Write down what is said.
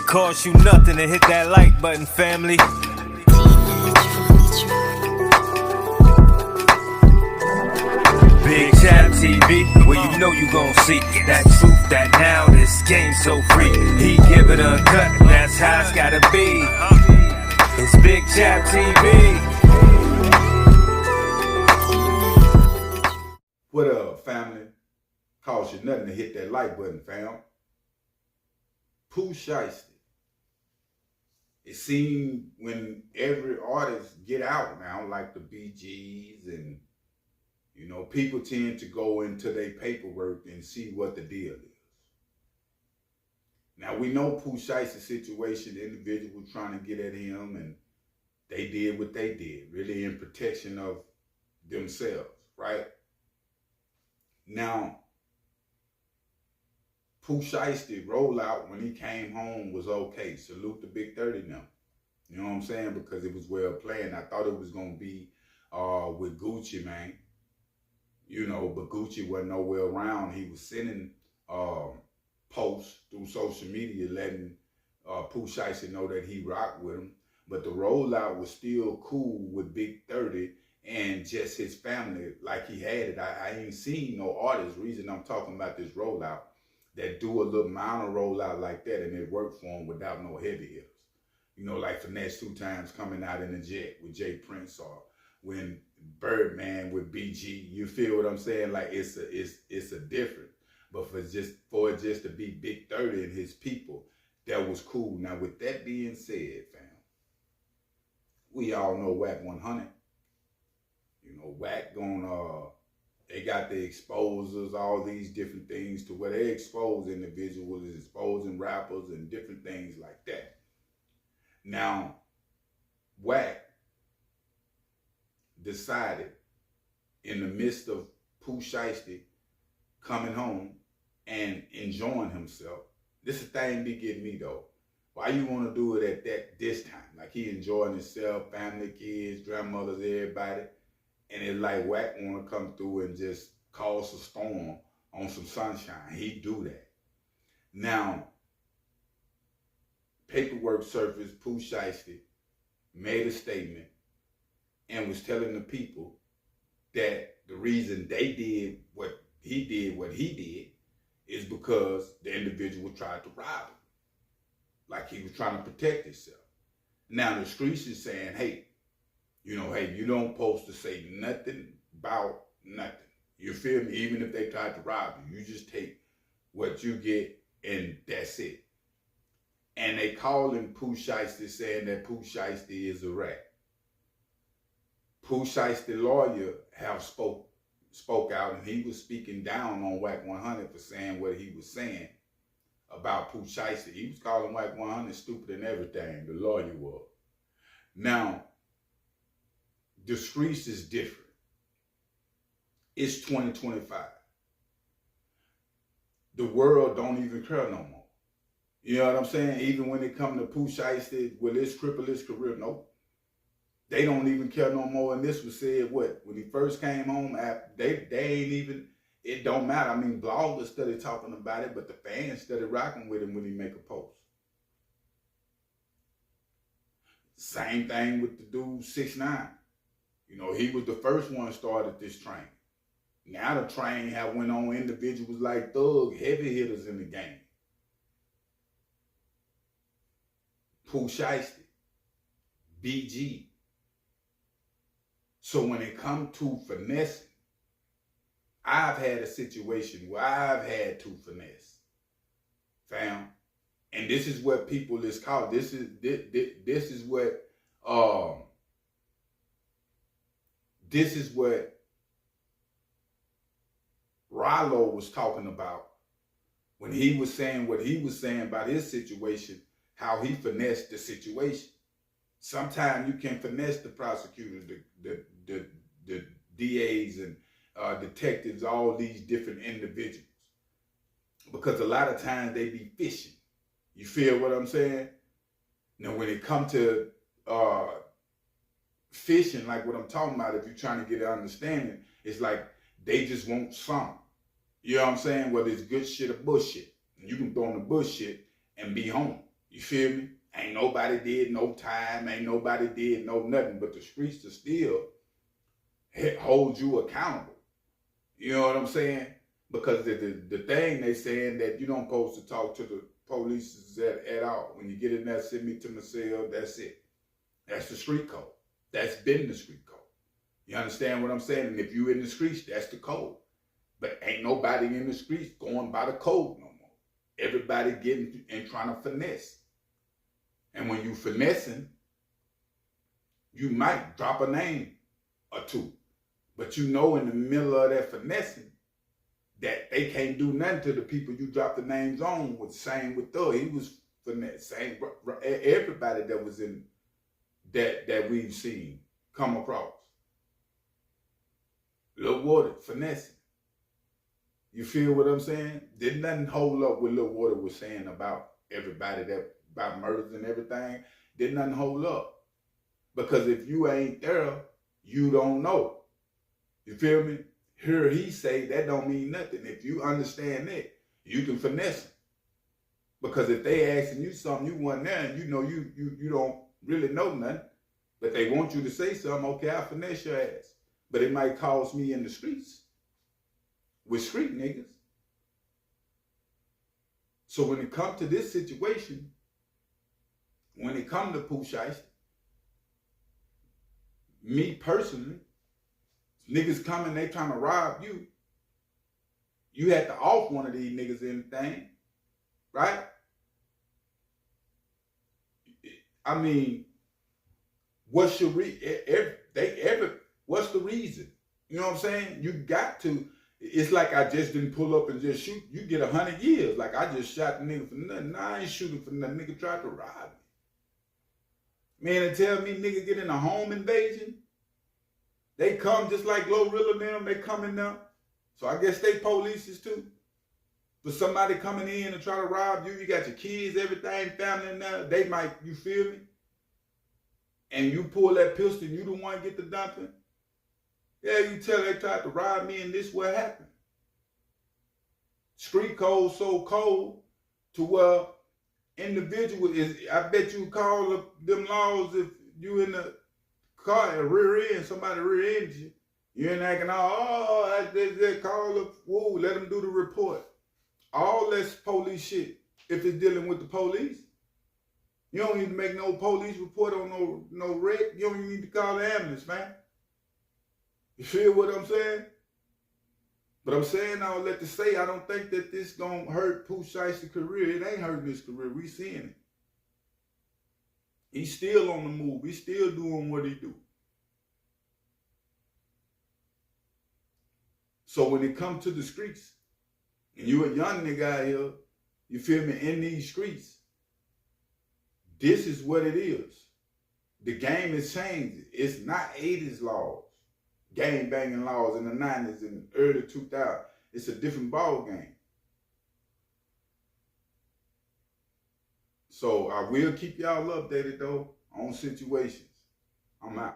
It costs you nothing to hit that like button, family. Big Chap TV, where you know you gon' see that truth, that now this game so free. He give it a cut, that's how it's gotta be. It's Big Chap TV. What up, family? Cost you nothing to hit that like button, fam. Pooh Shiesty. It seems when every artist get out now, like the BGs and, you know, people tend to go into their paperwork and see what the deal is. Now, we know Pooh Shiesty's situation, the individual was trying to get at him, and they did what they did, really in protection of themselves, right? Now, Pooh Shiesty rollout when he came home was okay. Salute the Big 30 now. You know what I'm saying? Because it was well planned. I thought it was going to be with Gucci, man. You know, but Gucci wasn't nowhere around. He was sending posts through social media letting Pooh Shiesty know that he rocked with him. But the rollout was still cool with Big 30 and just his family like he had it. I ain't seen no artist, reason I'm talking about this rollout, that do a little minor rollout like that and it worked for him without no heavy hitters. You know, like Finesse 2 times coming out in a jet with Jay Prince, or when Birdman with BG. You feel what I'm saying? Like it's a difference. But for it just to be Big 30 and his people, that was cool. Now with that being said, fam, we all know Wack 100. You know, Wack gonna they got the exposers, all these different things to where they expose individuals, exposing rappers and different things like that. Now, Wack decided in the midst of Pooh Shiesty coming home and enjoying himself. This is the thing be getting me though. Why you want to do it at this time? Like he enjoying himself, family, kids, grandmothers, everybody. And it's like Wack want to come through and just cause a storm on some sunshine. He do that. Now, paperwork surfaced, Pooh Shiesty made a statement and was telling the people that the reason they did what he did is because the individual tried to rob him. Like he was trying to protect himself. Now the streets is saying, hey, you know, hey, you don't supposed to say nothing about nothing. You feel me? Even if they tried to rob you, you just take what you get and that's it. And they calling Pooh Shiesty saying that Pooh Shiesty is a rat. Pooh Shiesty lawyer have spoke out and he was speaking down on Wack 100 for saying what he was saying about Pooh Shiesty. He was calling Wack 100 stupid and everything, the lawyer was. Now, the streets is different. It's 2025. The world don't even care no more. You know what I'm saying? Even when it comes to Pooh Shiesty, will this cripple his career? Nope. They don't even care no more. And this was said, what? When he first came home, they ain't even, it don't matter. I mean, bloggers started talking about it, but the fans started rocking with him when he make a post. Same thing with the dude 6ix9ine. You know, he was the first one started this train. Now the train have went on individuals like Thug, heavy hitters in the game. Pooh Shiesty, BG. So when it comes to finessing, I've had a situation where I've had to finesse, fam. And this is what people is called. This is what Rollo was talking about when he was saying what he was saying about his situation, how he finessed the situation. Sometimes you can finesse the prosecutor, the DAs and detectives, all these different individuals. Because a lot of times they be fishing. You feel what I'm saying? Now when it comes to fishing, like what I'm talking about, if you're trying to get an understanding, it's like they just want some. You know what I'm saying? Whether it's good shit or bullshit. And you can throw in the bullshit and be home. You feel me? Ain't nobody did no time, ain't nobody did no nothing, but the streets are still hold you accountable. You know what I'm saying? Because the thing they saying that you don't supposed to talk to the police at all. When you get in there, send me to my cell, that's it. That's the street code. That's been the street code. You understand what I'm saying? And if you in the streets, that's the code. But ain't nobody in the streets going by the code no more. Everybody getting and trying to finesse. And when you finessing, you might drop a name or two. But you know in the middle of that finessing that they can't do nothing to the people you drop the names on. With same with Thug. He was finesse. Same everybody that was in that we've seen come across. Lil Water, finessing. You feel what I'm saying? Did nothing hold up what Lil Water was saying about everybody about murders and everything. Did nothing hold up. Because if you ain't there, you don't know. You feel me? Hear he say, that don't mean nothing. If you understand that, you can finesse them. Because if they asking you something, you wasn't there, and you know you don't really know nothing, but they want you to say something, okay, I'll finesse your ass. But it might cost me in the streets with street niggas. So when it comes to this situation, when it comes to Pooh Shiesty, me personally, niggas coming, they trying to rob you. You had to off one of these niggas anything, right? I mean, what's your what's the reason? You know what I'm saying? You got to. It's like I just didn't pull up and just shoot. You get 100 years. Like I just shot the nigga for nothing. Nah, I ain't shooting for nothing. Nigga tried to rob me. Man, and tell me nigga get in a home invasion. They come just like Glorilla them. They come in there. So I guess they polices too. For somebody coming in and try to rob you, you got your kids, everything, family in there. They might, you feel me? And you pull that pistol, you the one get the dumping. Yeah, you tell they tried to rob me and this what happened. Street code so cold to where individual is, I bet you call them laws if you in the car and rear end, somebody rear ends you. You ain't acting all, they call up, whoa, let them do the report. All that's police shit if it's dealing with the police. You don't need to make no police report on no wreck. You don't even need to call the ambulance, man. You feel what I'm saying? But I'm saying all that to say I don't think that this gonna hurt Pooh Shiesty's career. It ain't hurting his career. We seeing it. He's still on the move. He's still doing what he do. So when it comes to the streets, and you a young nigga out here, you feel me, in these streets, this is what it is. The game is changing. It's not 80s laws, gang banging laws in the 90s and early 2000s. It's a different ball game. So I will keep y'all updated though on situations. I'm out.